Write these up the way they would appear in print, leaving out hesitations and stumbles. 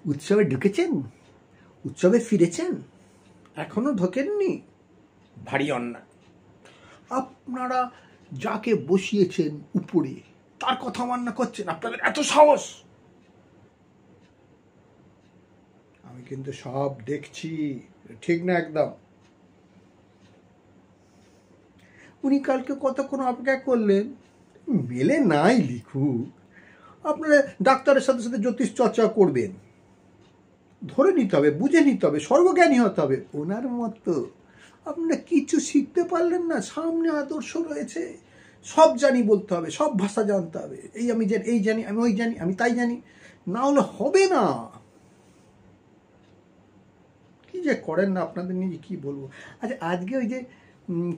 উৎসবে ঢুকেছেন, উৎসবে ফিরেছেন, এখনো ঢোকেননি, ভারী অন্যায়। আপনারা যাকে বসিয়েছেন উপরে তার কথা অমান্য করছেন, আপনাদের এত সাহস। আমি কিন্তু সব দেখছি, ঠিক না একদম? উনি কালকে কতক্ষণ অপেক্ষা করলেন, মেলে নাই লিখুক, আপনারা ডাক্তারের সাথে সাথে জ্যোতিষ চর্চা করবেন, ধরে নিতে হবে, বুঝে নিতে হবে, সর্বজ্ঞানী হতে হবে। ওনার মতো আপনারা কিছু শিখতে পারলেন না, সামনে আদর্শ রয়েছে, সব জানি বলতে হবে, সব ভাষা জানতে হবে, আমি এই জানি, আমি ওই জানি, আমি তাই জানি, না হলে হবে না। কি যে করেন না আপনাদের নিয়ে, কি বলবো। আচ্ছা, আজকে ওই যে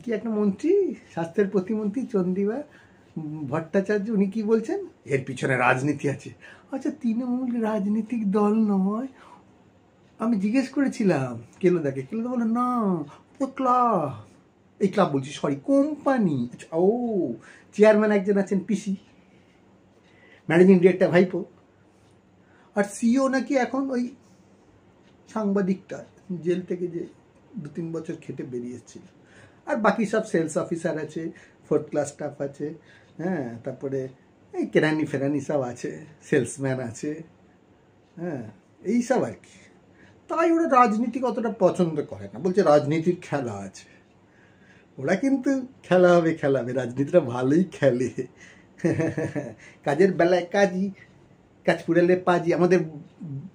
কি একটা মন্ত্রী, স্বাস্থ্যের প্রতিমন্ত্রী চন্দ্রিমা ভট্টাচার্য, উনি কি বলছেন, এর পিছনে রাজনীতি আছে। আচ্ছা, তৃণমূল রাজনৈতিক দল নয়। আমি জিজ্ঞেস করেছিলাম কেলোদাকে, কেলোদা বলে না, ও ক্লাব, এই ক্লাব বলছি, সরি, কোম্পানি। আচ্ছা, ও চেয়ারম্যান একজন আছেন পিসি, ম্যানেজিং ডিরেক্টর ভাইপো, আর সিও নাকি এখন ওই সাংবাদিকটা জেল থেকে যে 2-3 বছর খেটে বেরিয়ে এসেছিল, আর বাকি সব সেলস অফিসার আছে, 4th ক্লাস স্টাফ আছে, হ্যাঁ, তারপরে এই কেরানি ফেরানি সব আছে, সেলসম্যান আছে, হ্যাঁ, এইসব আর কি। তাই ওরা রাজনীতি অতটা পছন্দ করে না, বলছে রাজনীতির খেলা আছে। ওরা কিন্তু খেলা হবে, রাজনীতিটা ভালোই খেলে। কাজের বেলায় কাজই, কাজ পুরালে পাজি, আমাদের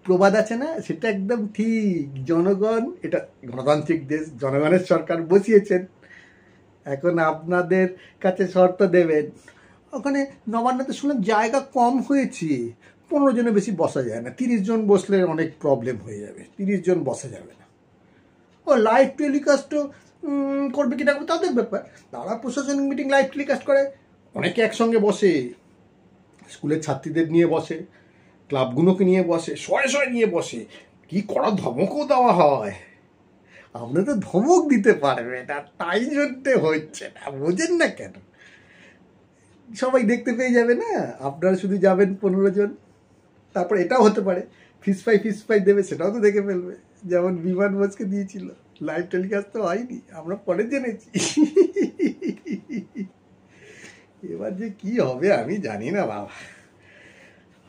প্রবাদ আছে না, সেটা একদম ঠিক। জনগণ, এটা গণতান্ত্রিক দেশ, জনগণের সরকার বসিয়েছেন, এখন আপনাদের কাছে শর্ত দেবেন। ওখানে নবান্নতে শুনলাম জায়গা কম হয়েছে, 15 জনের বেশি বসা যায় না, 30 জন বসলে অনেক প্রবলেম হয়ে যাবে, 30 জন বসা যাবে না। ও লাইভ টেলিকাস্টও করবে কিনা তাদের ব্যাপার, তারা প্রশাসনিক মিটিং লাইভ টেলিকাস্ট করে, অনেকে একসঙ্গে বসে, স্কুলের ছাত্রীদের নিয়ে বসে, ক্লাবগুলোকে নিয়ে বসে, শয়ে নিয়ে বসে, কি করা ধমকও দেওয়া হয়। আপনি তো ধমক দিতে পারবেন না, তাই জন্যে হচ্ছে না, বোঝেন না কেন? সবাই দেখতে পেয়ে যাবে না, আপনারা শুধু যাবেন 15 জন, তারপর এটাও হতে পারে ফিস ফাই দেবে, সেটাও তো দেখে ফেলবে, যেমন বিমান বোসকে দিয়েছিল, লাইভ টেলিকাস্ট তো হয়নি, আমরা পরে জেনেছি। এবার যে কি হবে আমি জানি না বাবা,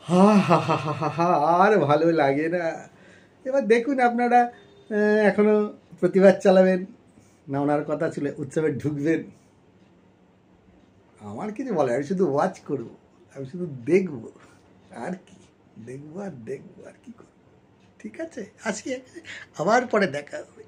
হা হা হা হা হা, আর ভালো লাগে না। এবার দেখুন আপনারা এখনো প্রতিবাদ চালাবেন না, ওনার কথা ছিল উৎসবে ঢুকবেন, আমার কিছু বলে, আমি শুধু ওয়াচ করবো, আমি শুধু দেখবো, আর কি দেখবো আর কি করবো। ঠিক আছে, আজকে আবার পরে দেখা হবে।